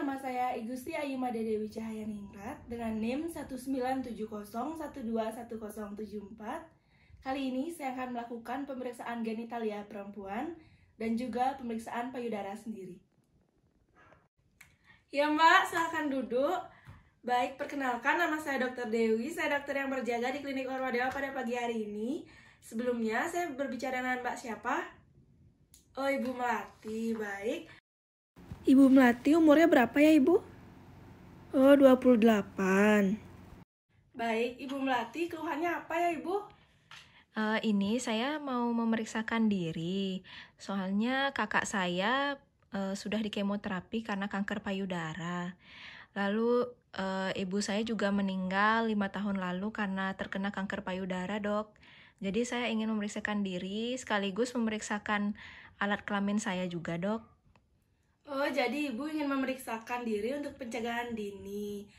nama saya Igusti Ayumada Dewi Cahayaningrat dengan NIM 19701211074. Kali ini saya akan melakukan pemeriksaan genitalia perempuan dan juga pemeriksaan payudara sendiri. Ya Mbak, silakan duduk. Baik, perkenalkan nama saya Dr. Dewi. Saya dokter yang berjaga di Klinik Ormadewa pada pagi hari ini. Sebelumnya saya berbicara dengan Mbak siapa? Oh, Ibu Melati. Baik. Ibu Melati umurnya berapa ya, Ibu? Oh, 28. Baik, Ibu Melati, keluhannya apa ya, Ibu? Ini saya mau memeriksakan diri. Soalnya kakak saya sudah di kemoterapi karena kanker payudara. Lalu ibu saya juga meninggal 5 tahun lalu karena terkena kanker payudara, Dok. Jadi saya ingin memeriksakan diri sekaligus memeriksakan alat kelamin saya juga, Dok. Oh, jadi Ibu ingin memeriksakan diri untuk pencegahan dini.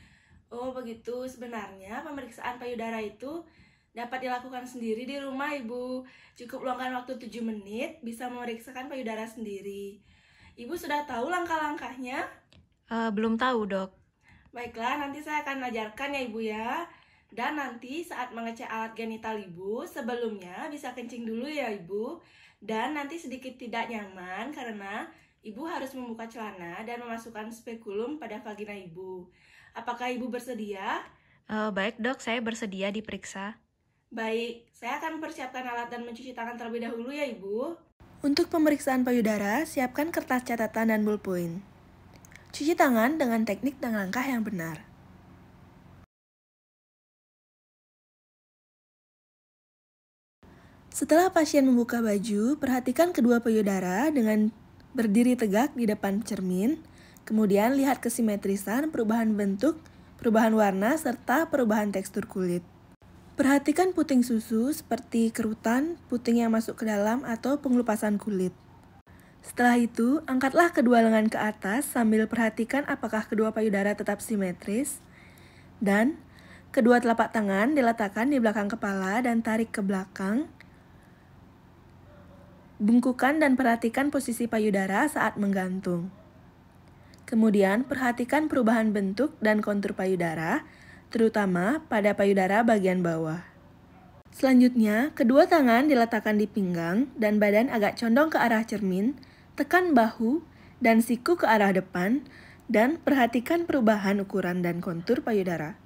Oh, begitu. Sebenarnya pemeriksaan payudara itu dapat dilakukan sendiri di rumah, Ibu. Cukup luangkan waktu 7 menit, bisa memeriksakan payudara sendiri. Ibu sudah tahu langkah-langkahnya? Belum tahu, Dok. Baiklah, nanti saya akan ajarkan ya, Ibu ya. Dan nanti saat mengecek alat genital Ibu, sebelumnya bisa kencing dulu ya, Ibu. Dan nanti sedikit tidak nyaman karena Ibu harus membuka celana dan memasukkan spekulum pada vagina Ibu. Apakah Ibu bersedia? Baik, Dok, saya bersedia diperiksa. Baik, saya akan mempersiapkan alat dan mencuci tangan terlebih dahulu ya, Ibu. Untuk pemeriksaan payudara, siapkan kertas catatan dan ballpoint. Cuci tangan dengan teknik dan langkah yang benar. Setelah pasien membuka baju, perhatikan kedua payudara dengan berdiri tegak di depan cermin, kemudian lihat kesimetrisan, perubahan bentuk, perubahan warna, serta perubahan tekstur kulit. Perhatikan puting susu seperti kerutan, puting yang masuk ke dalam, atau pengelupasan kulit. Setelah itu, angkatlah kedua lengan ke atas sambil perhatikan apakah kedua payudara tetap simetris, dan kedua telapak tangan diletakkan di belakang kepala dan tarik ke belakang. Bungkukan dan perhatikan posisi payudara saat menggantung. Kemudian, perhatikan perubahan bentuk dan kontur payudara, terutama pada payudara bagian bawah. Selanjutnya, kedua tangan diletakkan di pinggang dan badan agak condong ke arah cermin, tekan bahu dan siku ke arah depan, dan perhatikan perubahan ukuran dan kontur payudara.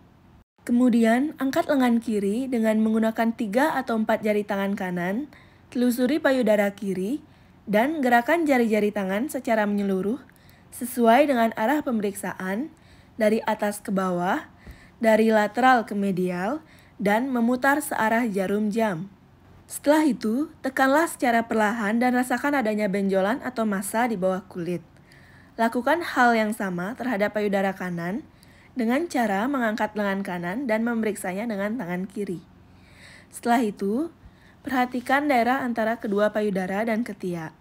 Kemudian, angkat lengan kiri dengan menggunakan 3 atau 4 jari tangan kanan, telusuri payudara kiri, dan gerakan jari-jari tangan secara menyeluruh sesuai dengan arah pemeriksaan dari atas ke bawah, dari lateral ke medial, dan memutar searah jarum jam. Setelah itu, tekanlah secara perlahan dan rasakan adanya benjolan atau massa di bawah kulit. Lakukan hal yang sama terhadap payudara kanan dengan cara mengangkat lengan kanan dan memeriksanya dengan tangan kiri. Setelah itu, perhatikan daerah antara kedua payudara dan ketiak.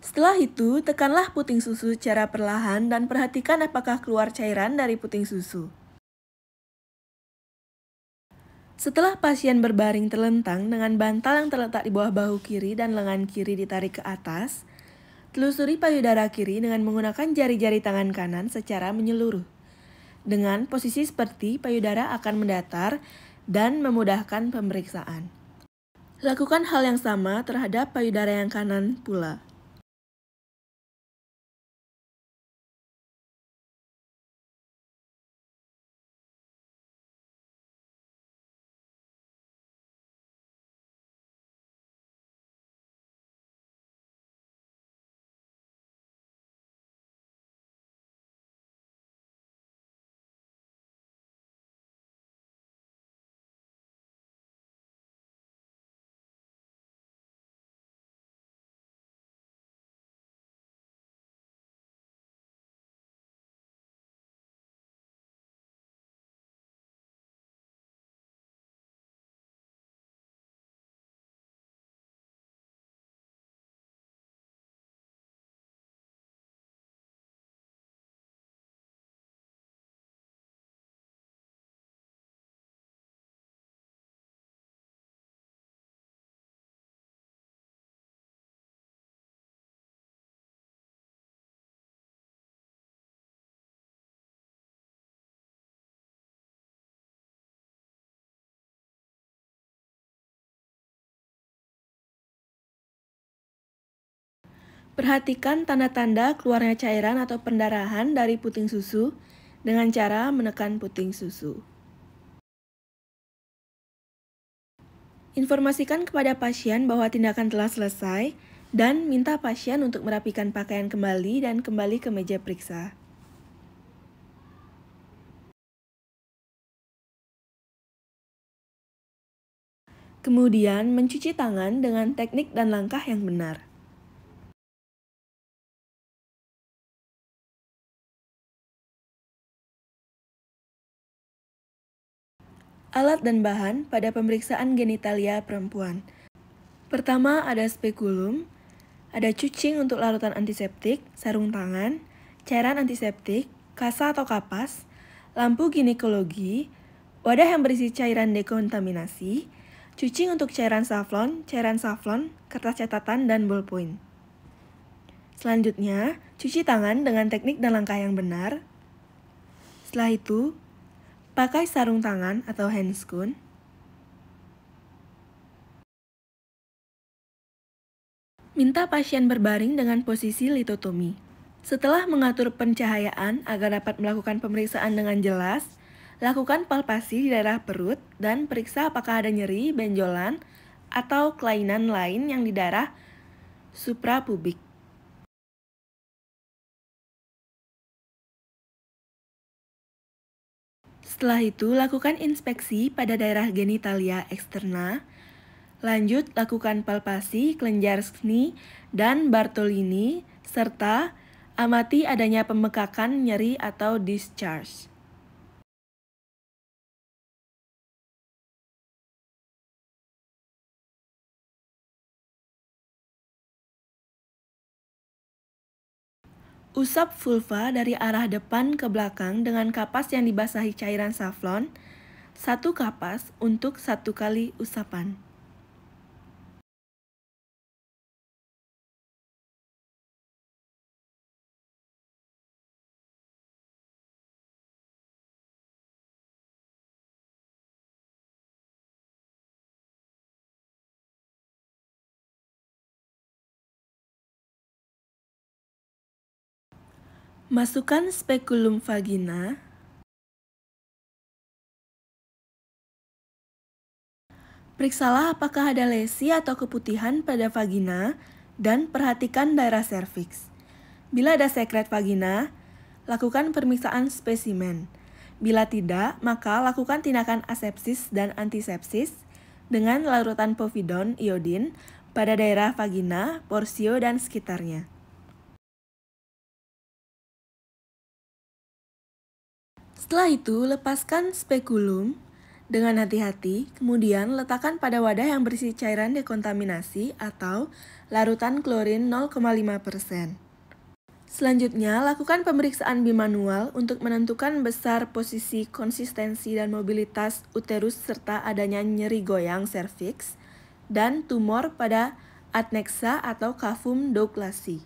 Setelah itu, tekanlah puting susu secara perlahan dan perhatikan apakah keluar cairan dari puting susu. Setelah pasien berbaring terlentang dengan bantal yang terletak di bawah bahu kiri dan lengan kiri ditarik ke atas, telusuri payudara kiri dengan menggunakan jari-jari tangan kanan secara menyeluruh. Dengan posisi seperti payudara akan mendatar dan memudahkan pemeriksaan. Lakukan hal yang sama terhadap payudara yang kanan pula. Perhatikan tanda-tanda keluarnya cairan atau pendarahan dari puting susu dengan cara menekan puting susu. Informasikan kepada pasien bahwa tindakan telah selesai dan minta pasien untuk merapikan pakaian kembali dan kembali ke meja periksa. Kemudian, mencuci tangan dengan teknik dan langkah yang benar. Alat dan bahan pada pemeriksaan genitalia perempuan. Pertama ada spekulum, ada cucing untuk larutan antiseptik, sarung tangan, cairan antiseptik, kasa atau kapas, lampu ginekologi, wadah yang berisi cairan dekontaminasi, cucing untuk cairan safflon, kertas catatan, dan ballpoint. Selanjutnya, cuci tangan dengan teknik dan langkah yang benar. Setelah itu, pakai sarung tangan atau handscoon. Minta pasien berbaring dengan posisi litotomi. Setelah mengatur pencahayaan agar dapat melakukan pemeriksaan dengan jelas, lakukan palpasi di daerah perut dan periksa apakah ada nyeri, benjolan, atau kelainan lain yang di daerah suprapubik. Setelah itu, lakukan inspeksi pada daerah genitalia eksterna. Lanjut, lakukan palpasi kelenjar Schnee dan Bartolini, serta amati adanya pembekakan, nyeri, atau discharge. Usap vulva dari arah depan ke belakang dengan kapas yang dibasahi cairan safflon, 1 kapas untuk 1 kali usapan. Masukkan spekulum vagina. Periksalah apakah ada lesi atau keputihan pada vagina dan perhatikan daerah serviks. Bila ada sekret vagina, lakukan pemeriksaan spesimen. Bila tidak, maka lakukan tindakan asepsis dan antisepsis dengan larutan povidon iodin pada daerah vagina, porsio, dan sekitarnya. Setelah itu, lepaskan spekulum dengan hati-hati, kemudian letakkan pada wadah yang berisi cairan dekontaminasi atau larutan klorin 0,5%. Selanjutnya, lakukan pemeriksaan bimanual untuk menentukan besar, posisi, konsistensi, dan mobilitas uterus serta adanya nyeri goyang serviks dan tumor pada adnexa atau cavum douglasi.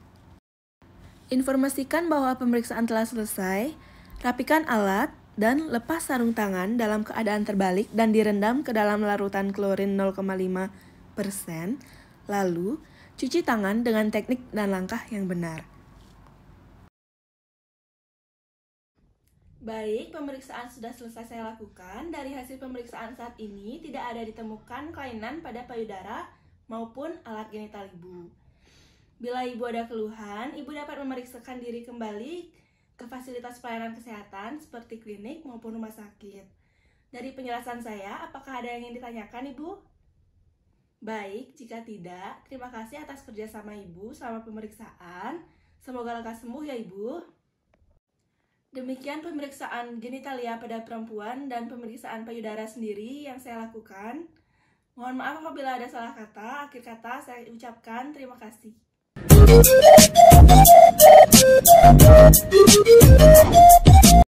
Informasikan bahwa pemeriksaan telah selesai. Rapikan alat dan lepas sarung tangan dalam keadaan terbalik dan direndam ke dalam larutan klorin 0,5%. Lalu, cuci tangan dengan teknik dan langkah yang benar. Baik, pemeriksaan sudah selesai saya lakukan. Dari hasil pemeriksaan saat ini, tidak ada ditemukan kelainan pada payudara maupun alat genital ibu. Bila ibu ada keluhan, ibu dapat memeriksakan diri kembali ke fasilitas pelayanan kesehatan seperti klinik maupun rumah sakit. Dari penjelasan saya, apakah ada yang ingin ditanyakan, Ibu? Baik, jika tidak, terima kasih atas kerjasama Ibu selama pemeriksaan. Semoga lekas sembuh ya, Ibu. Demikian pemeriksaan genitalia pada perempuan dan pemeriksaan payudara sendiri yang saya lakukan. Mohon maaf apabila ada salah kata. Akhir kata saya ucapkan terima kasih. Thank you.